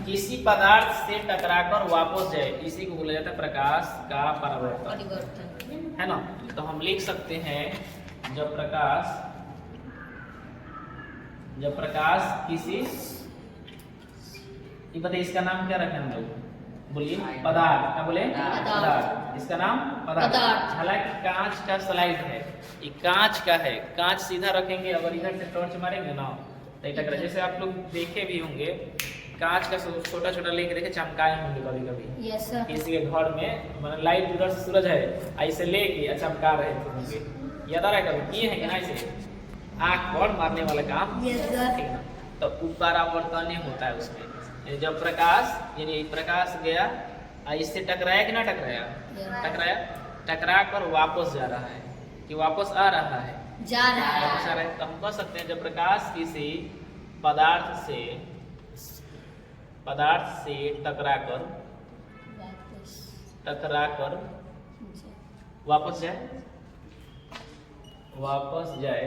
किसी पदार्थ से टकराकर वापस जाए, इसी को बोला जाता है प्रकाश का परावर्तन, है ना। तो हम लिख सकते हैं जब प्रकाश किसी, ये बताइए इसका नाम क्या रखें हम लोग, बोलिए पदार्थ, क्या बोले पदार्थ, इसका नाम पदार्थ। हालांकि कांच का स्लाइड है, ये कांच का है, कांच सीधा रखेंगे, अगर इधर से टॉर्च मारेंगे ना तो टकरा, जैसे आप लोग देखे भी होंगे कांच का छोटा छोटा लेके देखे चमकाए होंगे कभी कभी, किसी के घर में मतलब लाइट उधर से सूरज है ऐसे लेके चमका रहे होंगे, याद आ रहा है कभी किए हैं कि ना ऐसे आँख पर मारने वाला काम, ठीक है। तो परावर्तन होता है उसमें, जब प्रकाश यानी प्रकाश गया इससे टकराया कि ना टकराया, टकरा कर वापस जा रहा है कि वापस आ रहा है, वापस आ रहा है। तो हम कह सकते हैं जब प्रकाश किसी पदार्थ से टकराकर वापस जाए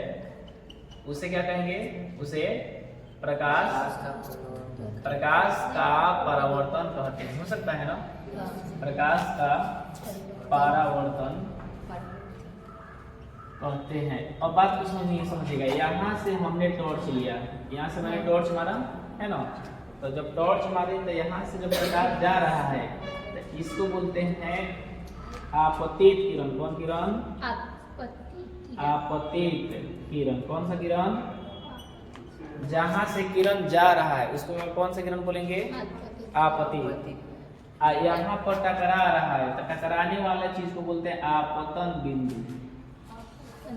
उसे क्या कहेंगे, उसे प्रकाश का परावर्तन कहते हैं, हो सकता है ना, प्रकाश का परावर्तन कहते हैं। अब बात कुछ नहीं समझिएगा, यहाँ से हमने टॉर्च लिया, यहाँ से मैंने टॉर्च मारा है ना, तो जब टॉर्च मारे तो यहाँ से जब प्रकाश जा रहा है तो इसको बोलते हैं आपतित किरण। कौन किरण? आपतित किरण। कौन सा किरण? जहाँ से किरण जा रहा है उसको कौन सा किरण बोलेंगे? आपतित। यहाँ पर टकरा रहा है तो टकराने वाले चीज को बोलते हैं आपतन बिंदु।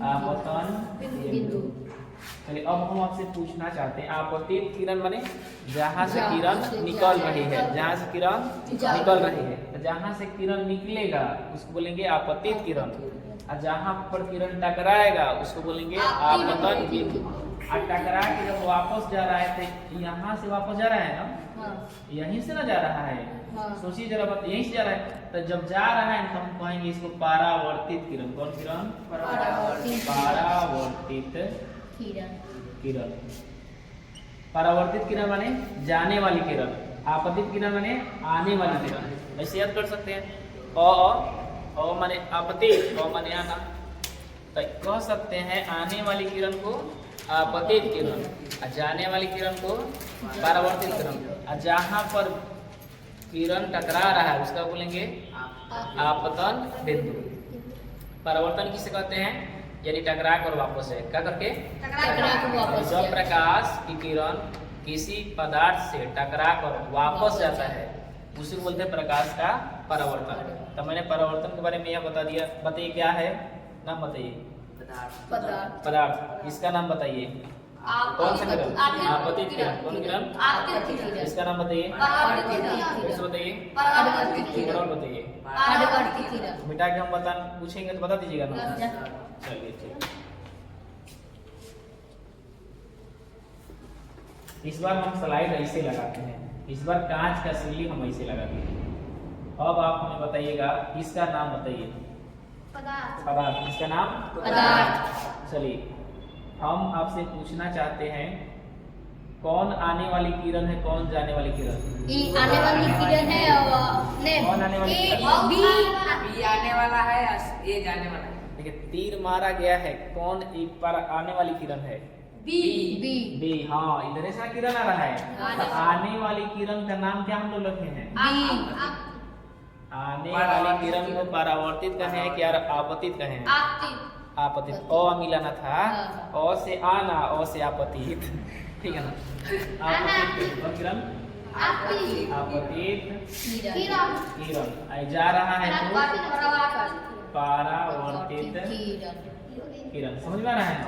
आपतन बिंदु। चलिए अब हम आपसे पूछना चाहते हैं, आपतित किरण माने जहाँ से किरण निकल रही है, जहाँ से किरण निकल रही है, तो जहाँ से किरण निकलेगा उसको बोलेंगे आपतित किरण, और जहाँ पर किरण टकराएगा उसको बोलेंगे आपतन बिंदु। और टकरा के जब वापस जा रहा है तो यहाँ से वापस जा रहा है ना, यहीं से ना जा रहा है, सोचिए जरा बात, यहीं से जा रहा है, तो जब जा रहा है तो हम कहेंगे इसको परावर्तित किरण। कौन किरण? परावर्तित किरण। परावर्तित किरण माने जाने वाली किरण, आपतित किरण माने आने वाली किरण। ऐसे याद कर सकते हैं, अ माने आपतित, अ माने आना, तो कह सकते हैं आने वाली किरण को आपतित किरण, और जाने वाली किरण को परावर्तित किरण। और जहाँ पर किरण टकरा रहा है उसका बोलेंगे आपतन बिंदु। परावर्तन किसे कहते हैं? यानी टकरा कर वापस है, क्या करके? जब प्रकाश की किरण किसी पदार्थ से टकरा कर वापस जाता है उसे बोलते हैं प्रकाश का परावर्तन। तो मैंने परावर्तन के बारे में यह बता दिया, बताइए क्या है, नाम बताइए। पदार्थ। इसका नाम बताइए। कौन सा किरण? आपतित किरण। कौन किरण? इसका नाम बताइए, कैसे बताइए, बताइए। मिटा के हम पूछेंगे तो बता दीजिएगा ना। चलिए ठीक। इस बार हम स्लाइड ऐसे लगाते हैं, इस बार कांच का सिल्ली हम ऐसे लगाते हैं। अब आप हमें बताइएगा इसका नाम बताइए। पदार्थ। इसका नाम पदार्थ। चलिए हम आपसे पूछना चाहते हैं कौन आने वाली किरण है, कौन जाने वाली किरण? आने वाली किरण है, कौन आने वाली किरण? बी आने वाला है, ये जाने वाला है। देखिए तीर मारा गया है, कौन एक पर आने वाली किरण है? बी। हाँ इधर से किरण आ रहा है, तो आने वाली किरण का नाम क्या हम लोग रखे हैं? आने वाली किरण को परावर्तित कहें कि आपतित कहें? आपतित। अ मिलाना था, अ से आना, अ से आपतित, ठीक है ना। आपतित किरण, आपतित किरण जा रहा है तो परावर्तित किरण। समझ में आ रहा है ना?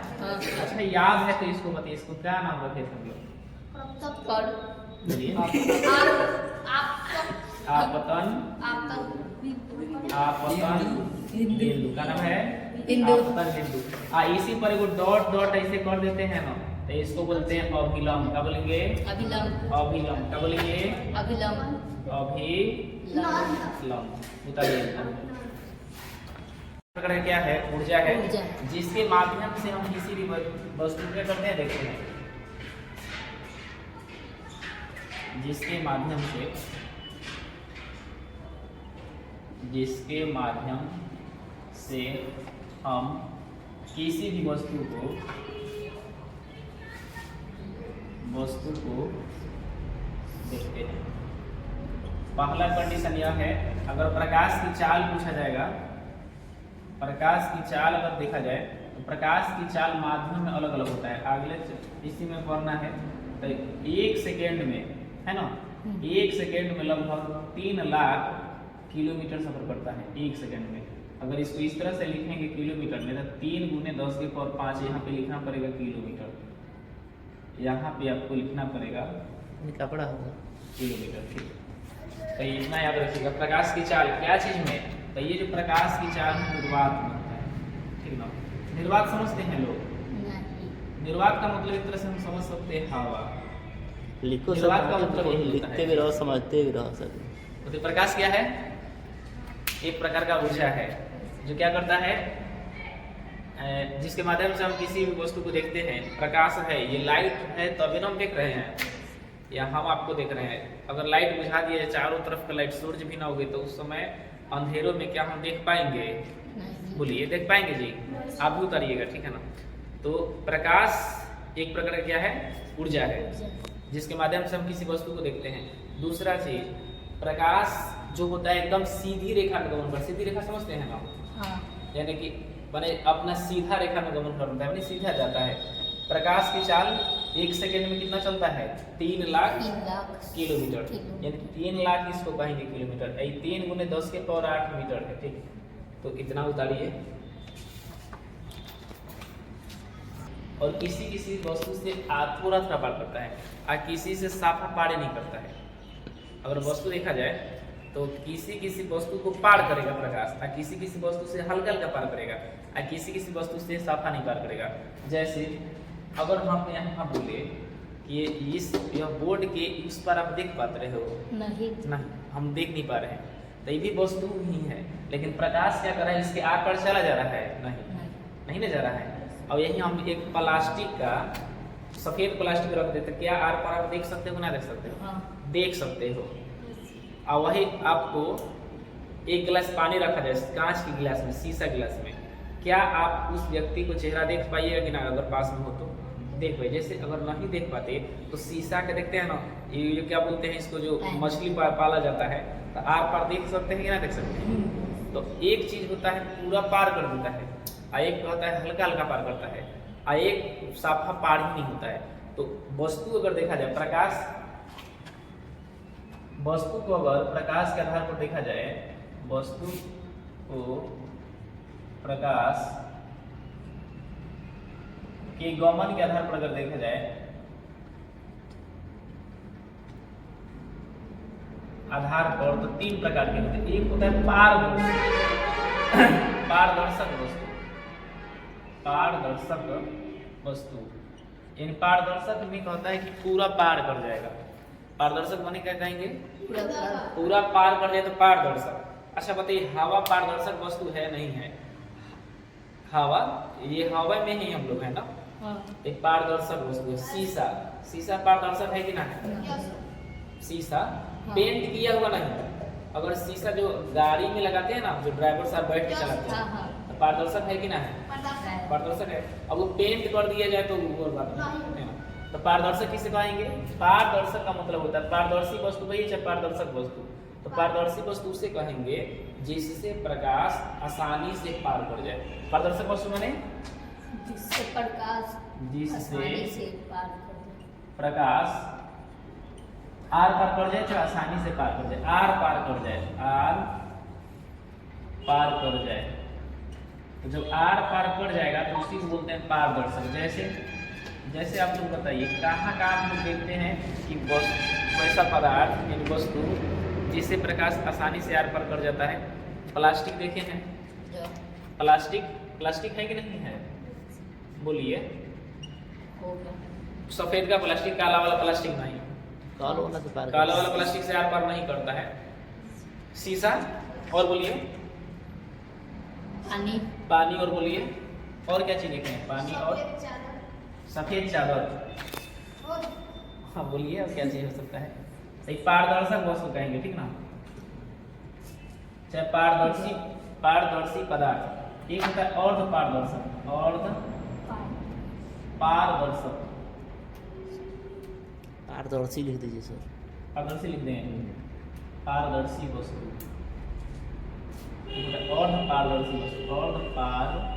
अच्छा याद है तो इसको बताइए, इसको क्या नाम रखे हम लोग? बोलिए। आपतन बिंदु का नाम है आपतन बिंदु। इसी पर एगो डॉट डॉट ऐसे कर देते हैं ना तो इसको बोलते हैं अभिलंब। क्या बोलेंगे? अभिलंब। क्या बोलेंगे? अभिलंब। बताइए प्रकार क्या है? ऊर्जा है, जिसके माध्यम से हम किसी भी वस्तु क्या करते हैं, देखते हैं। जिसके माध्यम से हम किसी भी वस्तु को देखते हैं। पहला कंडीशन यह है, अगर प्रकाश की चाल पूछा जाएगा, प्रकाश की चाल अगर देखा जाए तो प्रकाश की चाल माध्यम में अलग अलग होता है। अगले इसी में पढ़ना है तो 1 सेकेंड में, है ना, 1 सेकेंड में लगभग 3 लाख किलोमीटर सफर करता है 1 सेकेंड में। अगर इसको इस तरह से लिखेंगे किलोमीटर में तो 3 × 10⁵ यहाँ पे लिखना पड़ेगा किलोमीटर, यहाँ पे आपको लिखना पड़ेगा पड़ा होगा किलोमीटर। ठीक, तो इतना याद रखिएगा। प्रकाश की चाल क्या चीज में, तो ये जो प्रकाश की चाल है निर्वात में होता है। ठीक ना, निर्वात समझते हैं लोग? निर्वात का मतलब एक तरह से हम समझ सकते हैं हवा। लिखो निर्वात का सब मतलब यही होता लिखते है। भी रहो समझते भी रहो सब। तो प्रकाश क्या है? एक प्रकार का ऊर्जा है जो क्या करता है, जिसके माध्यम से हम किसी भी वस्तु को देखते हैं। प्रकाश है, ये लाइट है तभी ना हम देख रहे हैं, या हम आपको देख रहे हैं। अगर लाइट बुझा दिए, चारों तरफ का लाइट, सूरज भी ना होगे तो उस समय अंधेरों में क्या हम देख पाएंगे? बोलिए, देख पाएंगे जी? आप भी उतारिएगा, ठीक है ना। तो प्रकाश एक प्रकार का क्या है, ऊर्जा है, जिसके माध्यम से हम किसी वस्तु को देखते हैं। दूसरा चीज, प्रकाश जो होता है एकदम सीधी रेखा में गमन कर, सीधी रेखा समझते हैं ना, यानी कि माने अपना सीधा रेखा में गमन करता है, यानी सीधा जाता है। प्रकाश की चाल 1 सेकेंड में कितना चलता है? 3 लाख किलोमीटर, यानी 3 लाख इसको कहेंगे किलोमीटर। 3 × 10⁸ मीटर है। ठीक, तो इतना उतारिए। और किसी वस्तु से थोड़ा पार करता है और किसी से साफा पार नहीं करता है। अगर वस्तु देखा जाए तो किसी वस्तु को पार करेगा प्रकाश, और किसी वस्तु से हल्का हल्का पार करेगा, और किसी वस्तु से साफा नहीं पार करेगा। जैसे अगर हम यहाँ बोले कि यह बोर्ड के उस पर आप देख पाते रहे हो? नहीं, हम देख नहीं पा रहे हैं, तो ये भी वस्तु ही है। लेकिन प्रकाश क्या कर रहा है, इसके आर पार चला जा रहा है? नहीं ना जा रहा है। और यही हम एक प्लास्टिक का, सफेद प्लास्टिक रख देते, क्या आर पार आप देख सकते हो ना देख सकते हो? देख सकते हो। और वही आपको एक गिलास पानी रखा जाए कांच के गिलास में, शीशा गिलास में, क्या आप उस व्यक्ति को चेहरा देख पाइएगा कि ना? अगर पास में हो तो देख पाइए। जैसे अगर नहीं देख पाते तो शीशा के देखते हैं ना, ये जो क्या बोलते हैं इसको, जो मछली पाला जाता है, तो आर पार देख सकते हैं कि ना देख सकते हैं? तो एक चीज होता है पूरा पार कर देता है, और एक होता है हल्का हल्का पार करता है, और एक साफा पार ही नहीं होता है। तो वस्तु अगर देखा जाए, वस्तु को अगर प्रकाश के आधार पर देखा जाए, वस्तु को प्रकाश के गमन के आधार पर अगर देखा जाए, आधार पर, तो 3 प्रकार के होते हैं। एक होता है पारदर्शक वस्तु। इन पारदर्शक में कहता है कि पूरा पार कर जाएगा। पारदर्शक माने क्या कहेंगे? पूरा पार कर जाए तो पारदर्शक। अच्छा बताइए, हवा पारदर्शक वस्तु है नहीं है? हवा, ये हवा में ही हम लोग है ना। एक पारदर्शक वस्तु है शीशा पारदर्शक है कि ना है? शीशा पेंट किया हुआ नहीं। अगर शीशा जो गाड़ी में लगाते हैं ना, जो ड्राइवर साहब बैठ के चलाते हैं, तो पारदर्शक है कि ना है? पारदर्शक है। अब वो पेंट कर दिया जाए तो वो और बात है ना। तो पारदर्शक किसे कहेंगे? पारदर्शक का मतलब होता है पारदर्शी वस्तु, वही है पारदर्शक वस्तु। तो पारदर्शी वस्तु उसे कहेंगे जिससे प्रकाश आसानी से पार कर जाए। पारदर्शक वस्तु माने जिससे प्रकाश आर पार कर जाए, तो आसानी से पार कर जाए। आर पार कर जाए। तो जब आर पार कर जाएगा तो उसी को बोलते हैं पारदर्शक। जैसे आप लोग बताइए, कहाँ आप लोग देखते हैं कि वैसा पदार्थ, यानी वस्तु जिससे प्रकाश आसानी से आर पार कर जाता है? प्लास्टिक देखे हैं? प्लास्टिक है कि नहीं है? बोलिए। सफेद का प्लास्टिक, काला वाला प्लास्टिक नहीं। काला वाला प्लास्टिक से आर पार नहीं करता है। शीशा, और बोलिए। पानी, और बोलिए। और क्या चीज देखे हैं? पानी और सफेद चादर। हाँ बोलिए, और क्या चीज हो सकता है? सही, पारदर्शक वस्तु कहेंगे, ठीक ना। चाहे पारदर्शी पदार्थ। एक होता है अर्ध पारदर्शक, पारदर्शक, पारदर्शी लिख दीजिए सर। पारदर्शी लिख दें, पारदर्शी वस्तु, अर्ध पारदर्शी वस्तु, अर्ध पारदर्शी,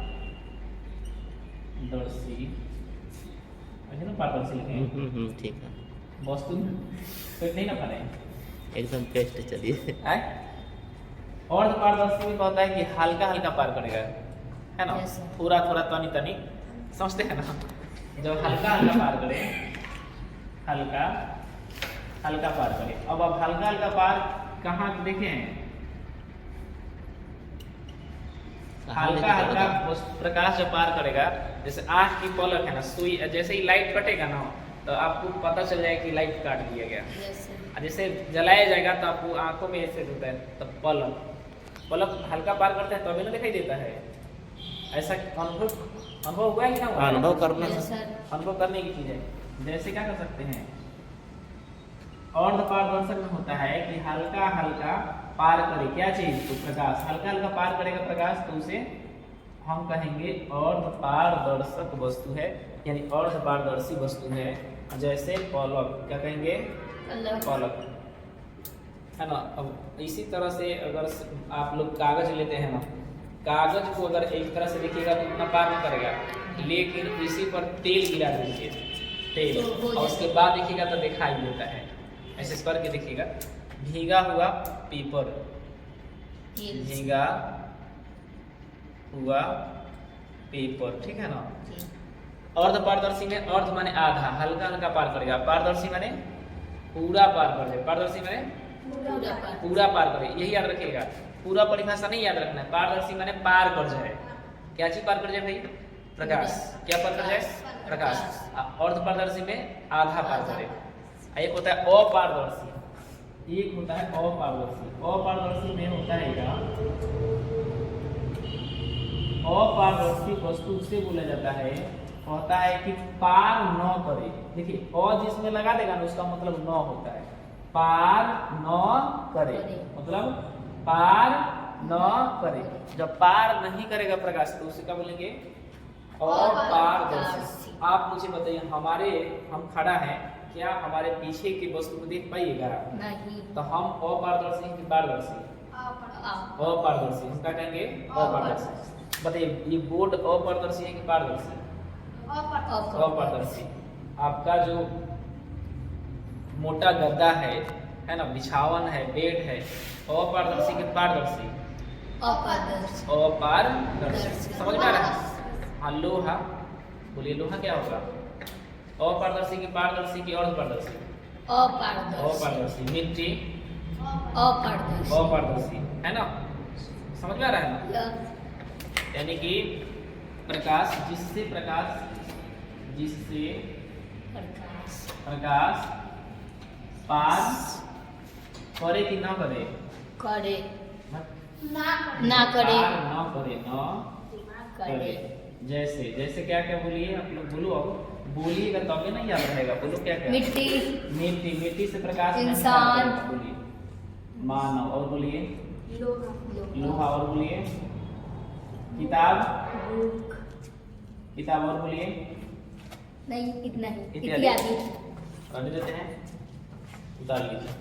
ऐसे ना पारदर्शी लिखें, ठीक है, वस्तु फिर नहीं ना पड़े एकदम बेस्ट। चलिए, अर्ध पारदर्शी में होता है कि हल्का हल्का पार करेगा, है ना। Yes, sir. थोड़ा थोड़ा तनी तनी, समझते हैं ना। जब हल्का हल्का पार करे, हल्का हल्का पार करे। अब हल्का हल्का पार कहाँ देखें, हल्का हल्का प्रकाश जब पार करेगा, जैसे आँख की पलक है ना, सुई, जैसे ही लाइट कटेगा ना तो आपको पता चल जाएगा कि लाइट काट दिया गया। Yes sir. और जैसे जलाया जाएगा तो आपको आंखों में ऐसे होता है, तो पलक हल्का पार करते हैं तो अभी ना दिखाई देता है। ऐसा अनुभव हुआ है कि ना हुआ? अनुभव करना यस सर। सर। अनुभव करने की चीज है। जैसे क्या कर सकते हैं, अर्ध पारदर्शक में होता है कि हल्का हल्का पार करे क्या चीज, तो प्रकाश हल्का हल्का पार करेगा प्रकाश, तो उसे हम कहेंगे अर्ध पारदर्शक वस्तु है, यानी अर्ध पारदर्शी वस्तु है। जैसे पलक, क्या कहेंगे, पलक, है ना। अब इसी तरह से अगर आप लोग कागज लेते हैं ना, कागज को अगर एक तरह से देखिएगा तो उतना पार नहीं करेगा, लेकिन इसी पर तेल गिरा दीजिए, तेल, और उसके बाद देखिएगा तो दिखाई देता है। ऐसे करके देखिएगा, भीगा हुआ पेपर, भीगा हुआ पेपर, ठीक है ना। अर्ध पारदर्शी में अर्ध माने आधा, हल्का हल्का पार करेगा, पारदर्शी माने पूरा पार कर जाए, पारदर्शी माने पूरा पार करे, यही याद रखिएगा। पूरा परिभाषा नहीं याद रखना है। पारदर्शी माने पार कर जाए, क्या चीज पार कर जाए भाई, प्रकाश, क्या पार कर जाए, प्रकाश। अर्ध पारदर्शी में आधा पार करे। एक होता है अपारदर्शी, एक होता है अपारदर्शी। अपारदर्शी में होता है क्या, अपारदर्शी वस्तु से बोला जाता है, होता है कि पार न करे। देखिए अ जिसमें लगा देगा ना उसका मतलब न होता है, पार न करे मतलब पार न करे। जब पार नहीं करेगा प्रकाश तो उसे क्या बोलेंगे, अपारदर्शी। आप मुझे बताइए, हम खड़ा है, क्या हमारे पीछे की वस्तु को देख पाइएगा? नहीं। तो हम अपारदर्शी हैं कि पारदर्शी? अपारदर्शी। हम क्या कहेंगे, अपारदर्शी। बताइए ये बोर्ड अपारदर्शी है कि पारदर्शी? अपारदर्शी। आपका जो मोटा गद्दा है ना, बिछावन है, बेड है, अपारदर्शी कि पारदर्शी? अपारदर्शी। समझ में आ रहा है? हाँ, लोहा, बोलिए लोहा क्या होगा, अपारदर्शी की पारदर्शी की अर्धपारदर्शी? अपारदर्शी। मिट्टी अपारदर्शी, है ना। समझ में आ रहा है ना? यानी कि प्रकाश, जिससे प्रकाश पार करे कि ना करे? करे ना करे। जैसे क्या क्या बोलिए आप लोग, बोलो, अब बोलिएगा तभी नहीं याद रहेगा। बोलो क्या क्या? मिट्टी से प्रकाश इंसान, बोलिए मानव, और बोलिए लोहा, और बोलिए किताब, और बोलिए नहीं, इतना ही इत्यादि। इत्यादि। कर देते हैं, उतार लीजिए।